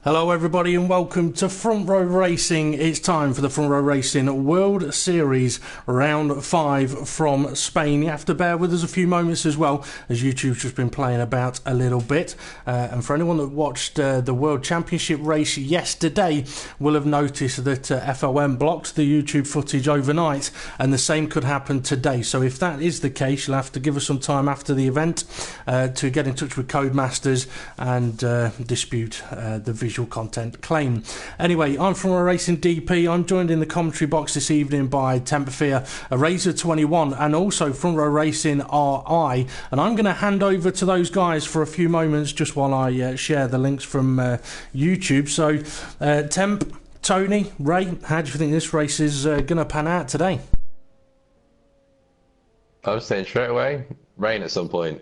Hello everybody and welcome to Front Row Racing. It's time for the Front Row Racing World Series Round 5 from Spain. You have to bear with us a few moments as well, as YouTube's just been playing about a little bit. And for anyone that watched the World Championship race yesterday will have noticed that FOM blocked the YouTube footage overnight, and the same could happen today. So if that is the case, you'll have to give us some time after the event to get in touch with Codemasters and dispute the visual content claim. Anyway, I'm from a Racing DP. I'm joined in the commentary box this evening by TempFear, a Razor 21, and also Front Row Racing RI. And I'm going to hand over to those guys for a few moments just while I share the links from YouTube. So, Temp, Tony, Ray, how do you think this race is going to pan out today? I was saying straight away, rain at some point.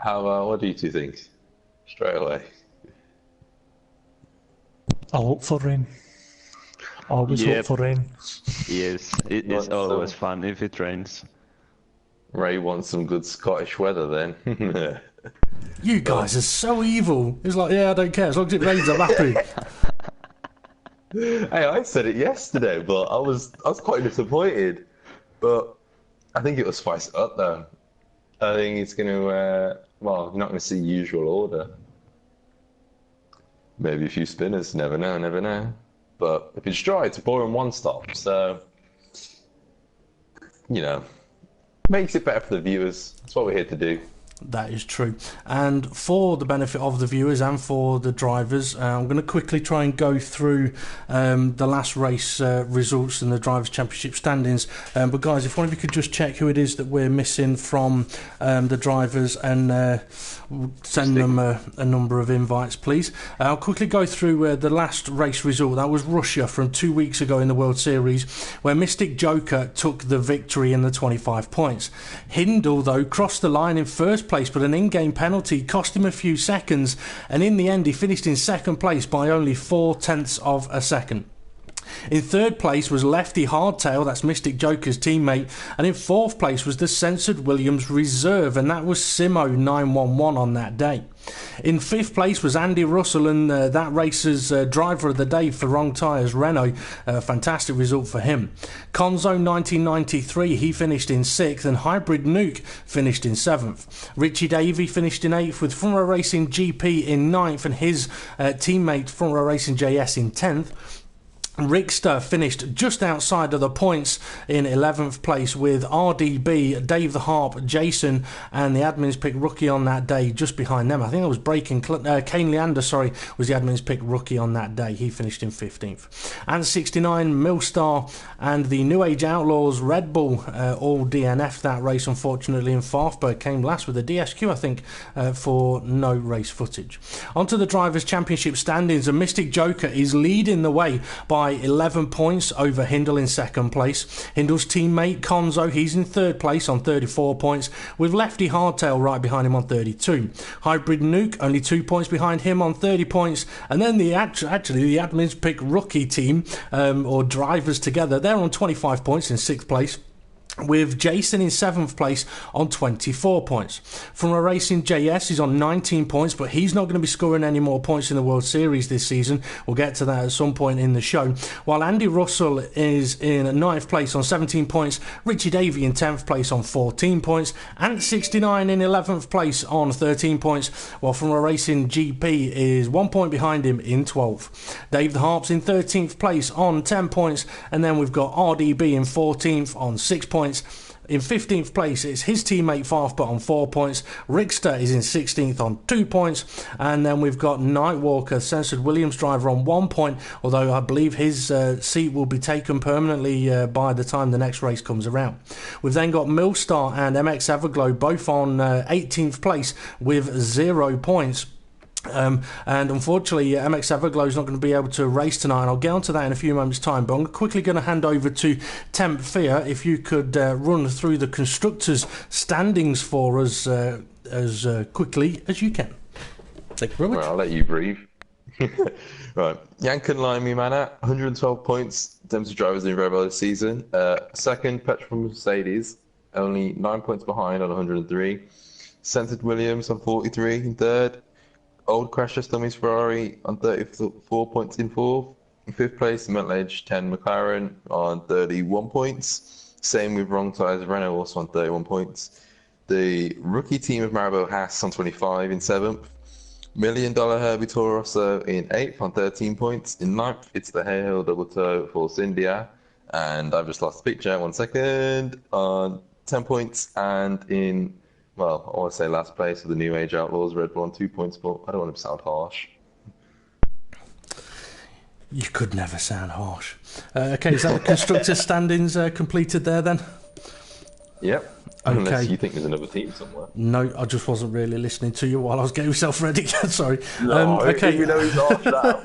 What do you two think? Straight away. I hope for rain. Always hope for rain. Yes, it's always fun if it rains. Ray wants some good Scottish weather then. You guys are so evil. It's like, yeah, I don't care. As long as it rains, I'm happy. Hey, I said it yesterday, but I was quite disappointed. But I think it will spice it up though. I think it's going to, well, you're not going to see usual order. Maybe a few spinners, never know, never know. But if it's dry, it's a boring one stop. So, you know, makes it better for the viewers. That's what we're here to do. That is true. And for the benefit of the viewers and for the drivers, I'm going to quickly try and go through the last race results and the Drivers' Championship standings. But guys, if one of you could just check who it is that we're missing from the drivers and send them a number of invites, please. I'll quickly go through the last race result. That was Russia from 2 weeks ago in the World Series, where Mystic Joker took the victory in the 25 points. Hindle, though, crossed the line in first place, but an in-game penalty cost him a few seconds, and in the end he finished in second place by only 0.4 of a second. In third place was Lefty Hardtail, that's Mystic Joker's teammate, and in fourth place was the Censored Williams Reserve, and that was Simo 911 on that day. In fifth place was Andy Russell, and that race's driver of the day for Wrong Tyres, Renault. Fantastic result for him. Conzo 1993, he finished in sixth, and Hybrid Nuke finished in seventh. Richie Davey finished in eighth, with Front Row Racing GP in ninth, and his teammate Front Row Racing JS in 10th. Rickster finished just outside of the points in 11th place, with RDB, Dave the Harp, Jason, and the admins pick rookie on that day just behind them. I think it was Kane Leander, was the admins pick rookie on that day. He finished in 15th. And 69, Millstar, and the New Age Outlaws, Red Bull, all DNF that race, unfortunately, and Farfberg came last with a DSQ, I think, for no race footage. Onto the Drivers' Championship standings, and Mystic Joker is leading the way by 11 points over Hindle in second place. Hindle's teammate Conzo, he's in third place on 34 points, with Lefty Hardtail right behind him on 32. Hybrid Nuke only 2 points behind him on 30 points, and then the admins pick rookie team, or drivers together, they're on 25 points in sixth place, with Jason in 7th place on 24 points. From a Racing JS is on 19 points, but he's not going to be scoring any more points in the World Series this season. We'll get to that at some point in the show. While Andy Russell is in 9th place on 17 points, Richie Davey in 10th place on 14 points, and 69 in 11th place on 13 points, while From a Racing GP is 1 point behind him in 12th. Dave the Harp's in 13th place on 10 points, and then we've got RDB in 14th on 6 points. In 15th place, it's his teammate Farfbert on 4 points. Rickster is in 16th on 2 points. And then we've got Nightwalker, Censored Williams driver, on 1 point, although I believe his seat will be taken permanently by the time the next race comes around. We've then got Millstar and MX Everglow both on 18th place with 0 points. And unfortunately, MX Everglow is not going to be able to race tonight, and I'll get onto that in a few moments' time. But I'm quickly going to hand over to TempFear. If you could run through the constructors' standings for us as quickly as you can. Thank you very much. Well, I'll let you breathe. Right, Yankin Limey Manor, 112 points. Dempsey drivers in very well this season. Second, Petrol Mercedes, only 9 points behind on 103. Censored Williams on 43 in third. Old Crash Test Dummies Ferrari on 34 points in fourth. In fifth place, Metal Edge 10 McLaren on 31 points. Same with Wrong Tires Renault also on 31 points. The rookie team of Maribel Haas on 25 in seventh. $1 Million Herbie Toro Rosso in eighth on 13 points. In ninth, it's the Hay Hill Double Toe Force India. And I've just lost the picture, 1 second, on 10 points. And in, well, I want to say last place with the New Age Outlaws, Red Bull on 2 points, but I don't want to sound harsh. You could never sound harsh. Okay, is that the constructor standings completed there then? Yep. Okay. Unless you think there's another team somewhere. No, I just wasn't really listening to you while I was getting myself ready. Sorry. No, okay. you know he's off now.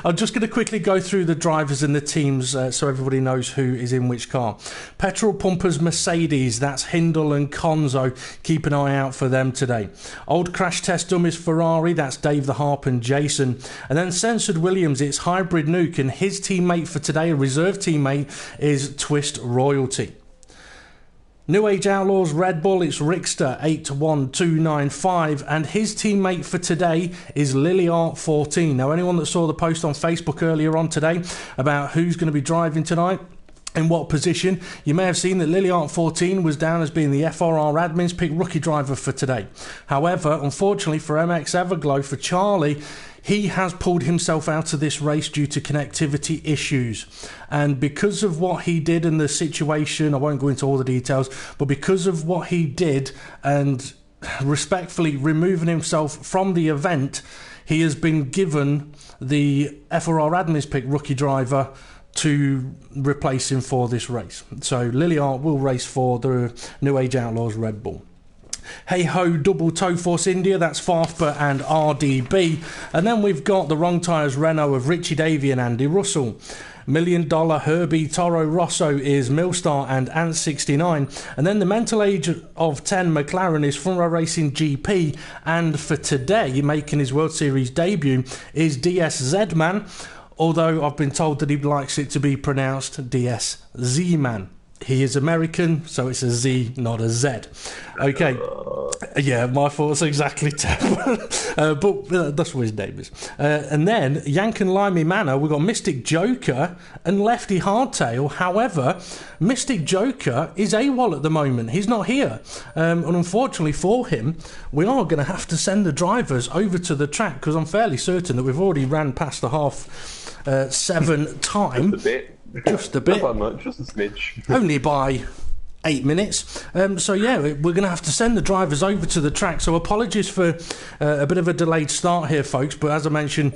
I'm just going to quickly go through the drivers and the teams so everybody knows who is in which car. Petrol pumpers Mercedes, that's Hindle and Conzo. Keep an eye out for them today. Old Crash Test Dummies Ferrari, that's Dave the Harp and Jason. And then Censored Williams, it's Hybrid Nuke, and his teammate for today, a reserve teammate, is Twist Royalty. New Age Outlaws Red Bull, it's Rickster 81295, and his teammate for today is Liliart14. Now, anyone that saw the post on Facebook earlier on today about who's going to be driving tonight, in what position, you may have seen that Liliart14 was down as being the FRR admin's pick rookie driver for today. However, unfortunately for MX Everglow, for Charlie, he has pulled himself out of this race due to connectivity issues. And because of what he did in the situation, I won't go into all the details, but because of what he did and respectfully removing himself from the event, he has been given the FRR admin's pick rookie driver to replace him for this race. So Liliart will race for the New Age Outlaws Red Bull. Hey Ho Double Toe Force India, that's Farfba and RDB. And then we've got the Wrong Tires Renault of Richie Davey and Andy Russell. $1 Million Herbie Toro Rosso is Millstar and Ant69. And then the Mental Age of 10 McLaren is Front Row Racing GP. And for today, making his World Series debut, is DSZ Man. Although I've been told that he likes it to be pronounced DSZ Man. He is American, so it's a Z, not a Z. Okay. Yeah, my thoughts exactly, but that's what his name is. And then, Yank and Limey Manor, we've got Mystic Joker and Lefty Hardtail. However, Mystic Joker is AWOL at the moment. He's not here. And unfortunately for him, we are going to have to send the drivers over to the track, because I'm fairly certain that we've already ran past the half 7 time. Just a bit. Just a bit. Not by much, just a smidge. Only by 8 minutes. So yeah, we're going to have to send the drivers over to the track. So apologies for a bit of a delayed start here, folks. But as I mentioned,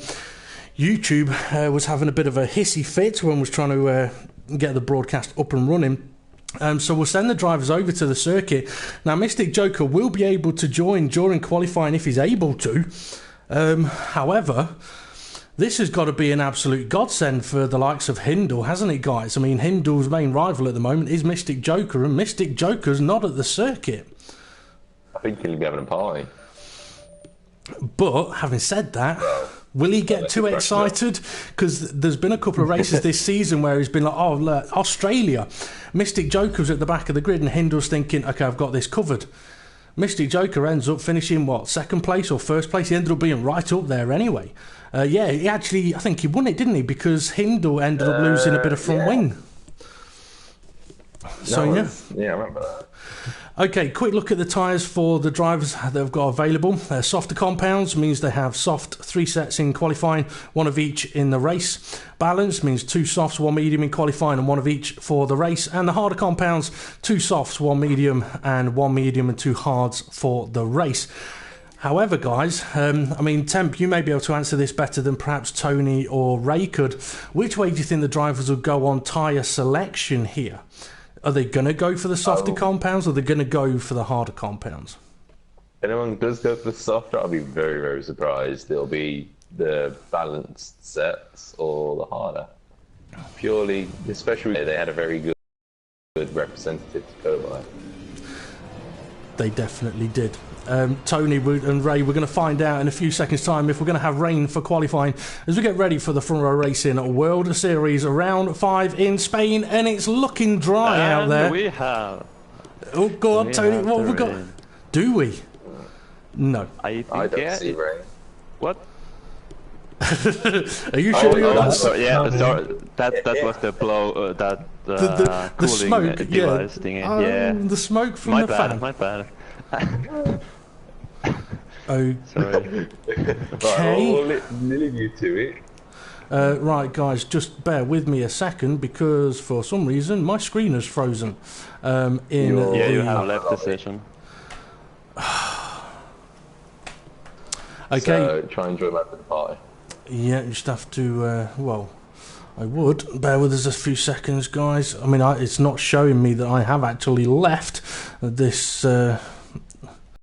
YouTube was having a bit of a hissy fit when was trying to get the broadcast up and running. So we'll send the drivers over to the circuit. Now, Mystic Joker will be able to join during qualifying if he's able to. However, this has got to be an absolute godsend for the likes of Hindle, hasn't it, guys? I mean, Hindle's main rival at the moment is Mystic Joker, and Mystic Joker's not at the circuit. I think he'll be having a party. But, having said that, will he get too excited? Because there's been a couple of races this season where he's been like, oh, look, Australia. Mystic Joker's at the back of the grid, and Hindle's thinking, okay, I've got this covered. Mystic Joker ends up finishing, what, second place or first place? He ended up being right up there anyway. Yeah, he actually, I think he won it, didn't he? Because Hindle ended up losing a bit of front wing. So, Yeah, I remember that. Okay, quick look at the tyres for the drivers that have got available. Softer compounds means they have soft 3 sets in qualifying, 1 of each in the race. Balance means 2 softs, 1 medium in qualifying and 1 of each for the race. And the harder compounds, 2 softs, 1 medium and 1 medium and 2 hards for the race. However, guys, I mean, Temp, you may be able to answer this better than perhaps Tony or Ray could. Which way do you think the drivers will go on tyre selection here? Are they going to go for the softer compounds, or are they going to go for the harder compounds? If anyone does go for the softer, I'll be very, very surprised. It'll be the balanced sets or the harder. Purely, especially they had a very good representative to go by. They definitely did. Tony and Ray, we're going to find out in a few seconds' time if we're going to have rain for qualifying as we get ready for the Front Row Racing World Series Round 5 in Spain, and it's looking dry out there. We have. Oh, go on, Tony, what have we got? Do we? No. I I think, don't see rain. What? Are you sure you're not? Sorry, yeah, sorry. That was the blow. The cooling smoke, device thingy. Yeah. The smoke from My the bad. fan. My bad. Oh, Sorry. okay. Right, I'll leave you to it. Right, guys, just bear with me a second because for some reason my screen has frozen. You have left the session. Okay. So try and join back to the party. Yeah, you just have to. Well, I would bear with us a few seconds, guys. I mean, it's not showing me that I have actually left this